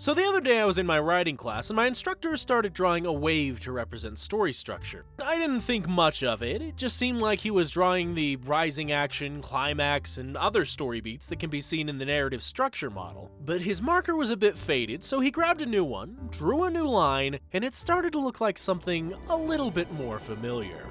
So the other day I was in my writing class and my instructor started drawing a wave to represent story structure. I didn't think much of it, it just seemed like he was drawing the rising action, climax, and other story beats that can be seen in the narrative structure model. But his marker was a bit faded, so he grabbed a new one, drew a new line, and it started to look like something a little bit more familiar.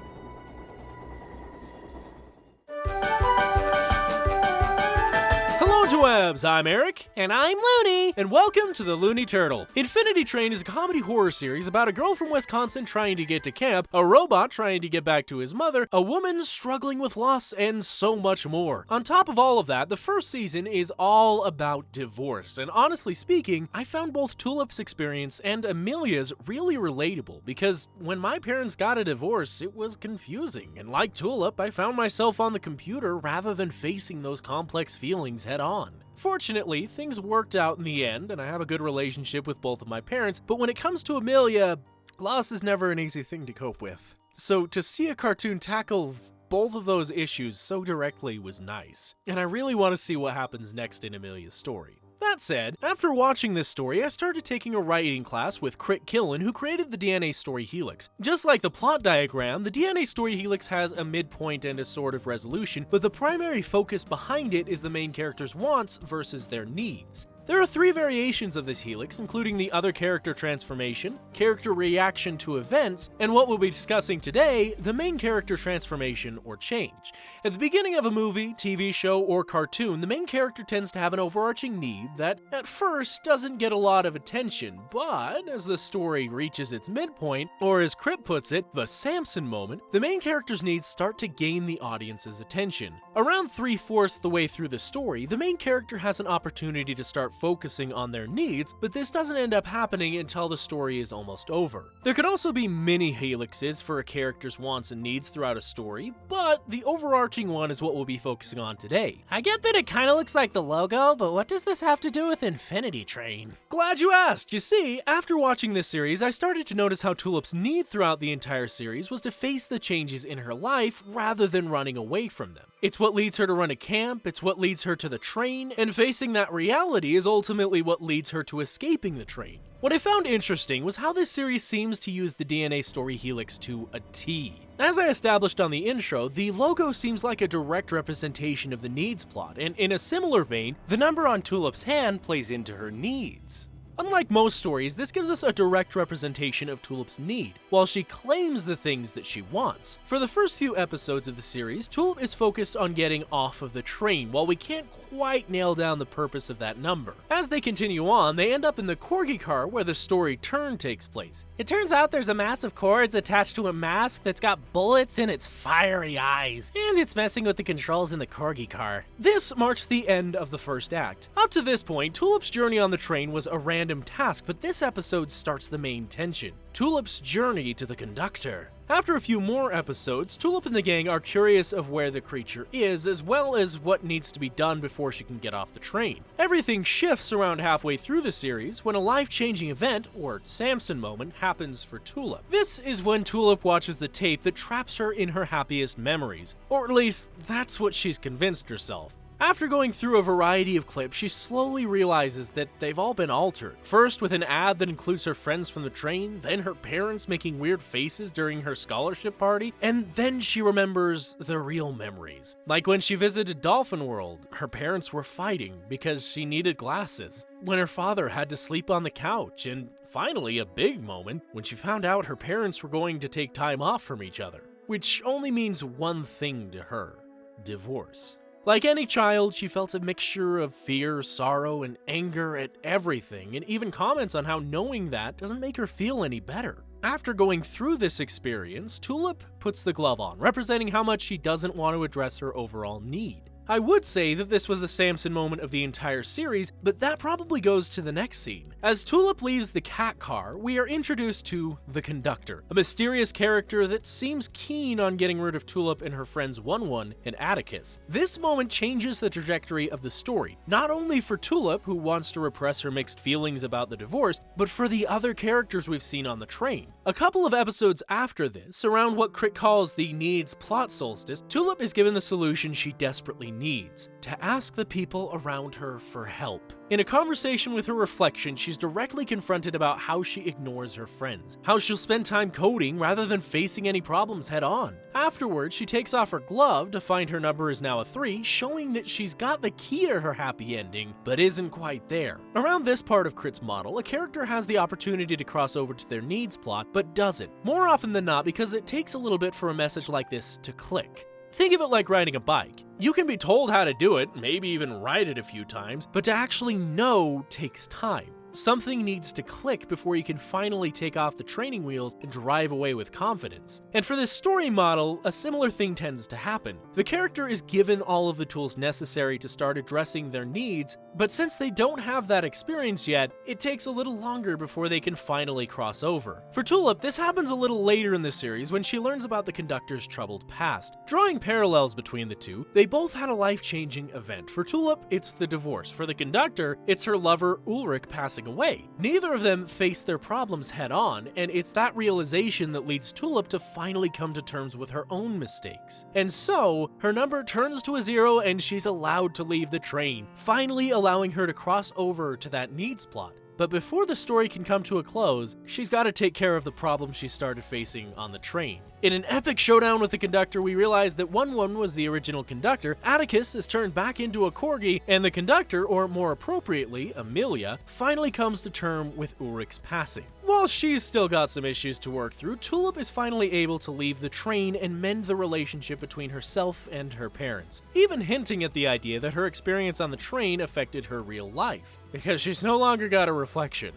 Webs, I'm Eric. And I'm Looney. And welcome to TheLooneyTurtle. Infinity Train is a comedy horror series about a girl from Wisconsin trying to get to camp, a robot trying to get back to his mother, a woman struggling with loss, and so much more. On top of all of that, the first season is all about divorce, and honestly speaking, I found both Tulip's experience and Amelia's really relatable, because when my parents got a divorce, it was confusing, and like Tulip, I found myself on the computer rather than facing those complex feelings head on. Fortunately, things worked out in the end, and I have a good relationship with both of my parents, but when it comes to Amelia, loss is never an easy thing to cope with. So to see a cartoon tackle both of those issues so directly was nice, and I really want to see what happens next in Amelia's story. That said, after watching this story, I started taking a writing class with Crit Killen, who created the DNA Story Helix. Just like the plot diagram, the DNA Story Helix has a midpoint and a sort of resolution, but the primary focus behind it is the main character's wants versus their needs. There are 3 variations of this helix, including the other character transformation, character reaction to events, and what we'll be discussing today, the main character transformation or change. At the beginning of a movie, TV show, or cartoon, the main character tends to have an overarching need that, at first, doesn't get a lot of attention, but as the story reaches its midpoint, or as Crit puts it, the Samson moment, the main character's needs start to gain the audience's attention. Around 3/4 the way through the story, the main character has an opportunity to start focusing on their needs, but this doesn't end up happening until the story is almost over. There could also be mini helixes for a character's wants and needs throughout a story, but the overarching one is what we'll be focusing on today. I get that it kind of looks like the logo, but what does this have to do with Infinity Train? Glad you asked! You see, after watching this series, I started to notice how Tulip's need throughout the entire series was to face the changes in her life rather than running away from them. It's what leads her to run a camp, it's what leads her to the train, and facing that reality is ultimately what leads her to escaping the train. What I found interesting was how this series seems to use the DNA Story Helix to a T. As I established on the intro, the logo seems like a direct representation of the needs plot, and in a similar vein, the number on Tulip's hand plays into her needs. Unlike most stories, this gives us a direct representation of Tulip's need, while she claims the things that she wants. For the first few episodes of the series, Tulip is focused on getting off of the train, while we can't quite nail down the purpose of that number. As they continue on, they end up in the corgi car where the story turn takes place. It turns out there's a mass of cords attached to a mask that's got bullets in its fiery eyes, and it's messing with the controls in the corgi car. This marks the end of the first act. Up to this point, Tulip's journey on the train was a random task, but this episode starts the main tension: Tulip's journey to the conductor. After a few more episodes, Tulip and the gang are curious of where the creature is, as well as what needs to be done before she can get off the train. Everything shifts around halfway through the series when a life-changing event, or Samson moment, happens for Tulip. This is when Tulip watches the tape that traps her in her happiest memories, or at least that's what she's convinced herself. After going through a variety of clips, she slowly realizes that they've all been altered. First with an ad that includes her friends from the train, then her parents making weird faces during her scholarship party, and then she remembers the real memories. Like when she visited Dolphin World, her parents were fighting because she needed glasses. When her father had to sleep on the couch, and finally a big moment when she found out her parents were going to take time off from each other. Which only means one thing to her: divorce. Like any child, she felt a mixture of fear, sorrow, and anger at everything, and even comments on how knowing that doesn't make her feel any better. After going through this experience, Tulip puts the glove on, representing how much she doesn't want to address her overall need. I would say that this was the Samson moment of the entire series, but that probably goes to the next scene. As Tulip leaves the cat car, we are introduced to the conductor, a mysterious character that seems keen on getting rid of Tulip and her friends One and Atticus. This moment changes the trajectory of the story, not only for Tulip, who wants to repress her mixed feelings about the divorce, but for the other characters we've seen on the train. A couple of episodes after this, around what Crit calls the needs plot solstice, Tulip is given the solution she desperately needs: to ask the people around her for help. In a conversation with her reflection, she's directly confronted about how she ignores her friends, how she'll spend time coding rather than facing any problems head on. Afterwards, she takes off her glove to find her number is now a 3, showing that she's got the key to her happy ending, but isn't quite there. Around this part of Crit's model, a character has the opportunity to cross over to their needs plot, but doesn't. More often than not because it takes a little bit for a message like this to click. Think of it like riding a bike. You can be told how to do it, maybe even ride it a few times, but to actually know takes time. Something needs to click before you can finally take off the training wheels and drive away with confidence. And for this story model, a similar thing tends to happen. The character is given all of the tools necessary to start addressing their needs, but since they don't have that experience yet, it takes a little longer before they can finally cross over. For Tulip, this happens a little later in the series when she learns about the conductor's troubled past. Drawing parallels between the two, they both had a life-changing event. For Tulip, it's the divorce. For the conductor, it's her lover Ulrich passing away. Neither of them face their problems head on, and it's that realization that leads Tulip to finally come to terms with her own mistakes. And so, her number turns to a 0 and she's allowed to leave the train, finally allowing her to cross over to that needs plot. But before the story can come to a close, she's got to take care of the problems she started facing on the train. In an epic showdown with the conductor, we realize that 1-1 was the original conductor, Atticus is turned back into a corgi, and the conductor, or more appropriately, Amelia, finally comes to term with Ulrich's passing. While she's still got some issues to work through, Tulip is finally able to leave the train and mend the relationship between herself and her parents, even hinting at the idea that her experience on the train affected her real life, because she's no longer got a reflection.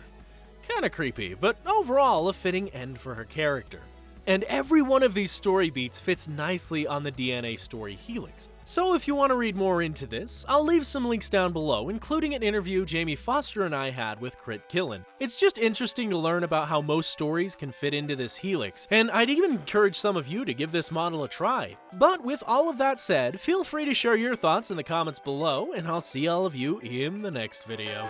Kinda creepy, but overall a fitting end for her character. And every one of these story beats fits nicely on the DNA Story Helix. So if you want to read more into this, I'll leave some links down below, including an interview Jamie Foster and I had with Crit Killen. It's just interesting to learn about how most stories can fit into this helix, and I'd even encourage some of you to give this model a try. But with all of that said, feel free to share your thoughts in the comments below, and I'll see all of you in the next video.